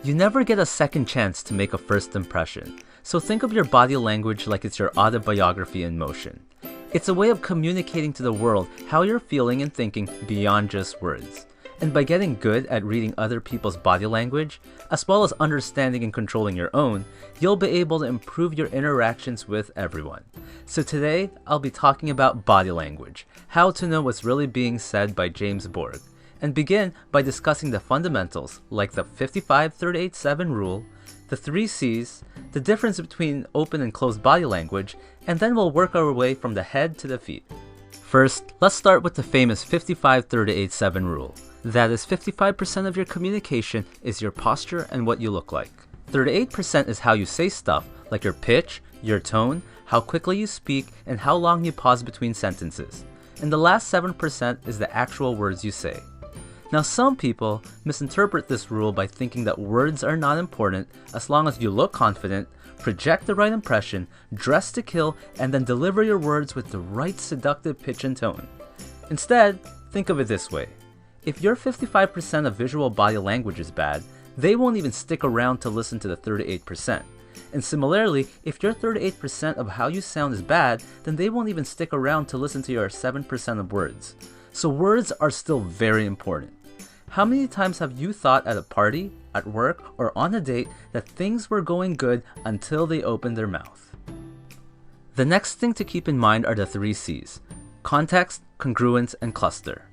You never get a second chance to make a first impression, so think of your body language like it's your autobiography in motion. It's a way of communicating to the world how you're feeling and thinking beyond just words. And by getting good at reading other people's body language, as well as understanding and controlling your own, you'll be able to improve your interactions with everyone. So today, I'll be talking about body language, how to know what's really being said by James Borg, and begin by discussing the fundamentals like the 55-38-7 rule, the 3 C's, the difference between open and closed body language, and then we'll work our way from the head to the feet. First, let's start with the famous 55-38-7 rule. That is, 55% of your communication is your posture and what you look like. 38% is how you say stuff, like your pitch, your tone, how quickly you speak, and how long you pause between sentences. And the last 7% is the actual words you say. Now, some people misinterpret this rule by thinking that words are not important as long as you look confident, project the right impression, dress to kill, and then deliver your words with the right seductive pitch and tone. Instead, think of it this way. If your 55% of visual body language is bad, they won't even stick around to listen to the 38%. And similarly, if your 38% of how you sound is bad, then they won't even stick around to listen to your 7% of words. So words are still very important. How many times have you thought at a party, at work, or on a date that things were going good until they opened their mouth? The next thing to keep in mind are the 3 C's: context, congruence, and cluster.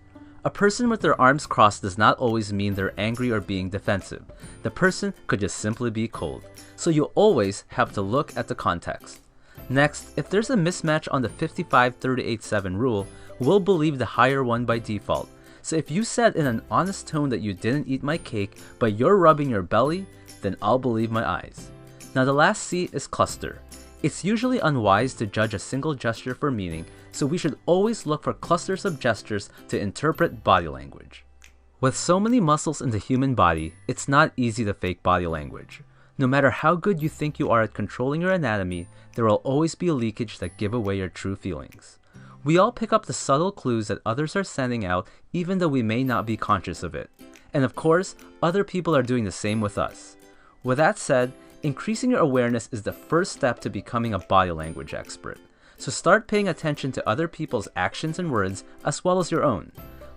A person with their arms crossed does not always mean they're angry or being defensive. The person could just simply be cold. So you always have to look at the context. Next, if there's a mismatch on the 55-38-7 rule, we'll believe the higher one by default. So if you said in an honest tone that you didn't eat my cake, but you're rubbing your belly, then I'll believe my eyes. Now the last C is cluster. It's usually unwise to judge a single gesture for meaning, so we should always look for clusters of gestures to interpret body language. With so many muscles in the human body, it's not easy to fake body language. No matter how good you think you are at controlling your anatomy, there will always be leakage that give away your true feelings. We all pick up the subtle clues that others are sending out even though we may not be conscious of it. And of course, other people are doing the same with us. With that said, increasing your awareness is the first step to becoming a body language expert. So start paying attention to other people's actions and words as well as your own.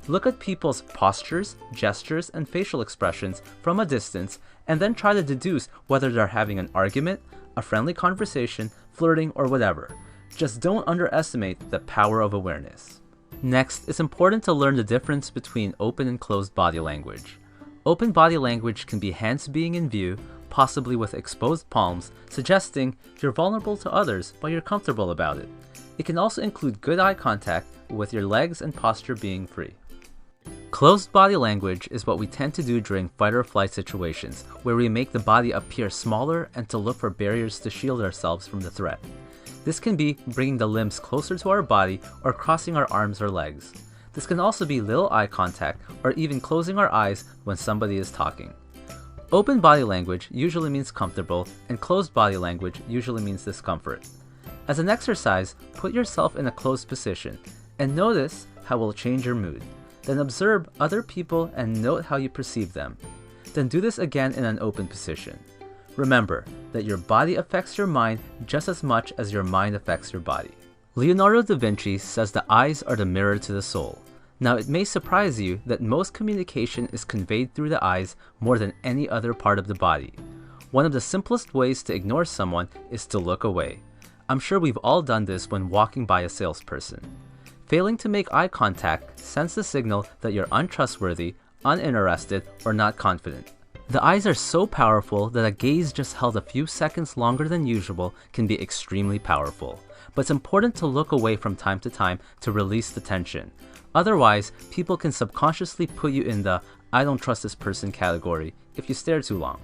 Look at people's postures, gestures, and facial expressions from a distance and then try to deduce whether they're having an argument, a friendly conversation, flirting, or whatever. Just don't underestimate the power of awareness. Next, it's important to learn the difference between open and closed body language. Open body language can be hands being in view, possibly with exposed palms, suggesting you're vulnerable to others but you're comfortable about it. It can also include good eye contact with your legs and posture being free. Closed body language is what we tend to do during fight or flight situations, where we make the body appear smaller and to look for barriers to shield ourselves from the threat. This can be bringing the limbs closer to our body or crossing our arms or legs. This can also be little eye contact or even closing our eyes when somebody is talking. Open body language usually means comfortable, and closed body language usually means discomfort. As an exercise, put yourself in a closed position and notice how it will change your mood. Then observe other people and note how you perceive them. Then do this again in an open position. Remember that your body affects your mind just as much as your mind affects your body. Leonardo da Vinci says the eyes are the mirror to the soul. Now, it may surprise you that most communication is conveyed through the eyes more than any other part of the body. One of the simplest ways to ignore someone is to look away. I'm sure we've all done this when walking by a salesperson. Failing to make eye contact sends the signal that you're untrustworthy, uninterested, or not confident. The eyes are so powerful that a gaze just held a few seconds longer than usual can be extremely powerful. But it's important to look away from time to time to release the tension. Otherwise, people can subconsciously put you in the "I don't trust this person" category if you stare too long.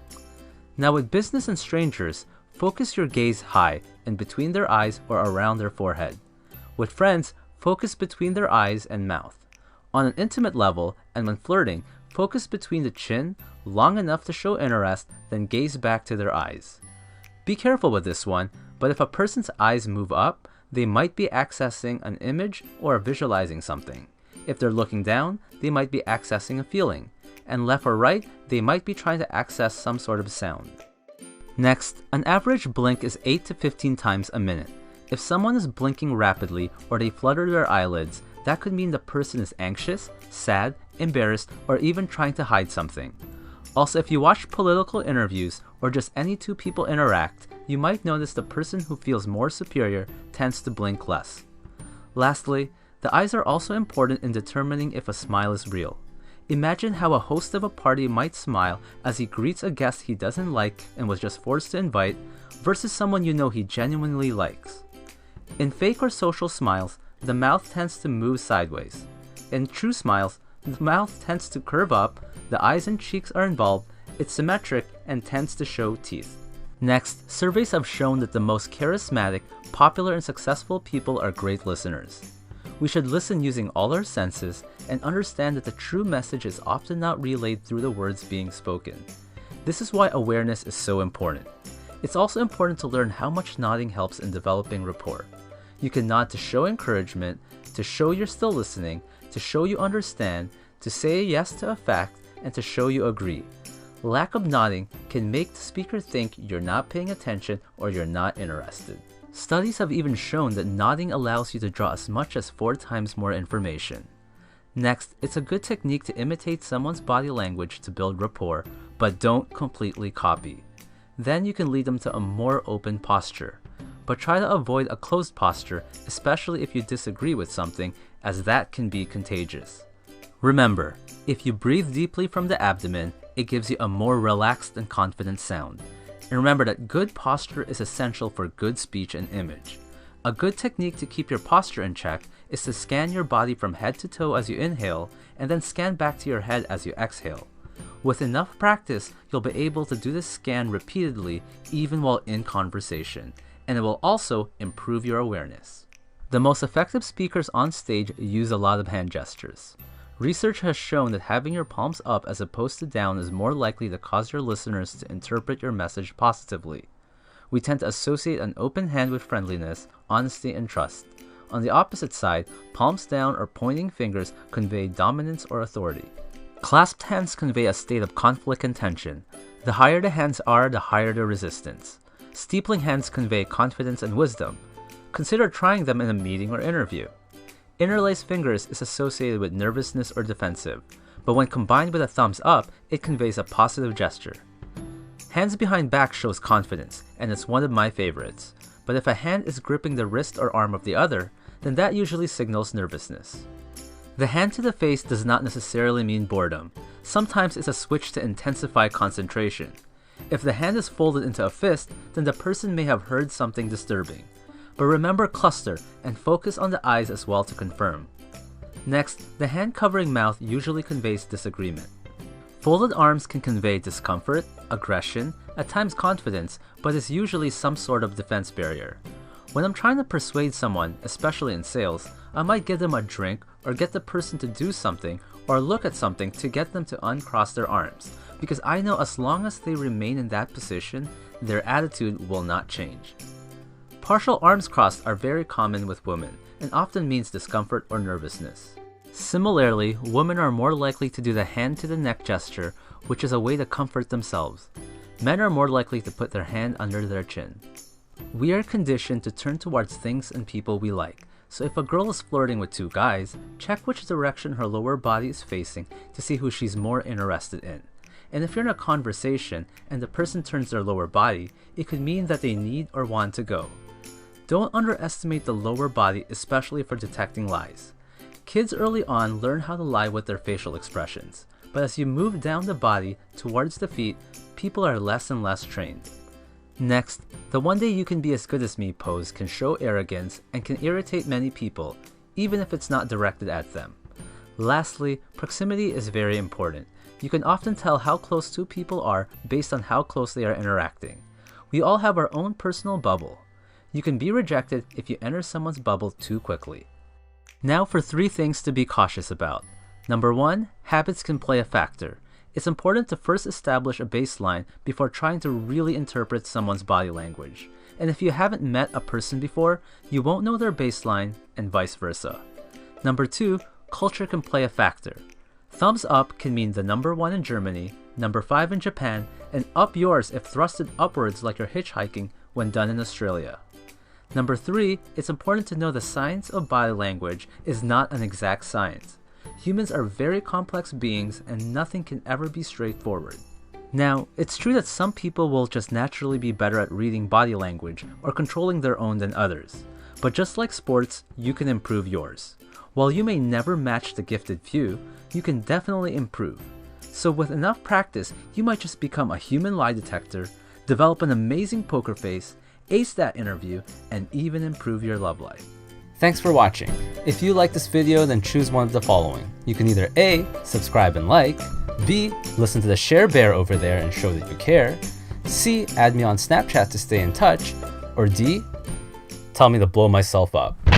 Now, with business and strangers, focus your gaze high and between their eyes or around their forehead. With friends, focus between their eyes and mouth. On an intimate level, and when flirting, focus between the chin, long enough to show interest, then gaze back to their eyes. Be careful with this one, but if a person's eyes move up, they might be accessing an image or visualizing something. If they're looking down, they might be accessing a feeling. and left or right, they might be trying to access some sort of sound. Next, an average blink is 8 to 15 times a minute. If someone is blinking rapidly or they flutter their eyelids, that could mean the person is anxious, sad, embarrassed, or even trying to hide something. Also, if you watch political interviews or just any two people interact, you might notice the person who feels more superior tends to blink less. Lastly, the eyes are also important in determining if a smile is real. Imagine how a host of a party might smile as he greets a guest he doesn't like and was just forced to invite, versus someone you know he genuinely likes. In fake or social smiles, the mouth tends to move sideways. In true smiles, the mouth tends to curve up, the eyes and cheeks are involved, it's symmetric, and tends to show teeth. Next, surveys have shown that the most charismatic, popular, and successful people are great listeners. We should listen using all our senses and understand that the true message is often not relayed through the words being spoken. This is why awareness is so important. It's also important to learn how much nodding helps in developing rapport. You can nod to show encouragement, to show you're still listening, to show you understand, to say yes to a fact, and to show you agree. Lack of nodding can make the speaker think you're not paying attention or you're not interested. Studies have even shown that nodding allows you to draw as much as 4 times more information. Next, it's a good technique to imitate someone's body language to build rapport, but don't completely copy. Then you can lead them to a more open posture. But try to avoid a closed posture, especially if you disagree with something, as that can be contagious. Remember, if you breathe deeply from the abdomen, it gives you a more relaxed and confident sound. And remember that good posture is essential for good speech and image. A good technique to keep your posture in check is to scan your body from head to toe as you inhale, and then scan back to your head as you exhale. With enough practice, you'll be able to do this scan repeatedly even while in conversation, and it will also improve your awareness. The most effective speakers on stage use a lot of hand gestures. Research has shown that having your palms up as opposed to down is more likely to cause your listeners to interpret your message positively. We tend to associate an open hand with friendliness, honesty, and trust. On the opposite side, palms down or pointing fingers convey dominance or authority. Clasped hands convey a state of conflict and tension. The higher the hands are, the higher the resistance. Steepling hands convey confidence and wisdom. Consider trying them in a meeting or interview. Interlaced fingers is associated with nervousness or defensive, but when combined with a thumbs up, it conveys a positive gesture. Hands behind back shows confidence, and it's one of my favorites. But if a hand is gripping the wrist or arm of the other, then that usually signals nervousness. The hand to the face does not necessarily mean boredom. Sometimes it's a switch to intensify concentration. If the hand is folded into a fist, then the person may have heard something disturbing. But remember cluster and focus on the eyes as well to confirm. Next, the hand covering mouth usually conveys disagreement. Folded arms can convey discomfort, aggression, at times confidence, but is usually some sort of defense barrier. When I'm trying to persuade someone, especially in sales, I might give them a drink or get the person to do something or look at something to get them to uncross their arms, because I know as long as they remain in that position, their attitude will not change. Partial arms crossed are very common with women and often means discomfort or nervousness. Similarly, women are more likely to do the hand to the neck gesture, which is a way to comfort themselves. Men are more likely to put their hand under their chin. We are conditioned to turn towards things and people we like, so if a girl is flirting with 2 guys, check which direction her lower body is facing to see who she's more interested in. And if you're in a conversation and the person turns their lower body, it could mean that they need or want to go. Don't underestimate the lower body, especially for detecting lies. Kids early on learn how to lie with their facial expressions, but as you move down the body towards the feet, people are less and less trained. Next, the "one day you can be as good as me" pose can show arrogance and can irritate many people, even if it's not directed at them. Lastly, proximity is very important. You can often tell how close 2 people are based on how close they are interacting. We all have our own personal bubble. You can be rejected if you enter someone's bubble too quickly. Now for 3 things to be cautious about. Number 1, habits can play a factor. It's important to first establish a baseline before trying to really interpret someone's body language. And if you haven't met a person before, you won't know their baseline, and vice versa. Number 2, culture can play a factor. Thumbs up can mean the number 1 in Germany, number 5 in Japan, and up yours if thrusted upwards like you're hitchhiking when done in Australia. Number 3, it's important to know the science of body language is not an exact science. Humans are very complex beings and nothing can ever be straightforward. Now, it's true that some people will just naturally be better at reading body language or controlling their own than others. But just like sports, you can improve yours. While you may never match the gifted few, you can definitely improve. So with enough practice, you might just become a human lie detector, develop an amazing poker face, ace that interview, and even improve your love life. Thanks for watching. If you like this video, then choose one of the following. You can either A, subscribe and like, B, listen to the share bear over there and show that you care, C, add me on Snapchat to stay in touch, or D, tell me to blow myself up.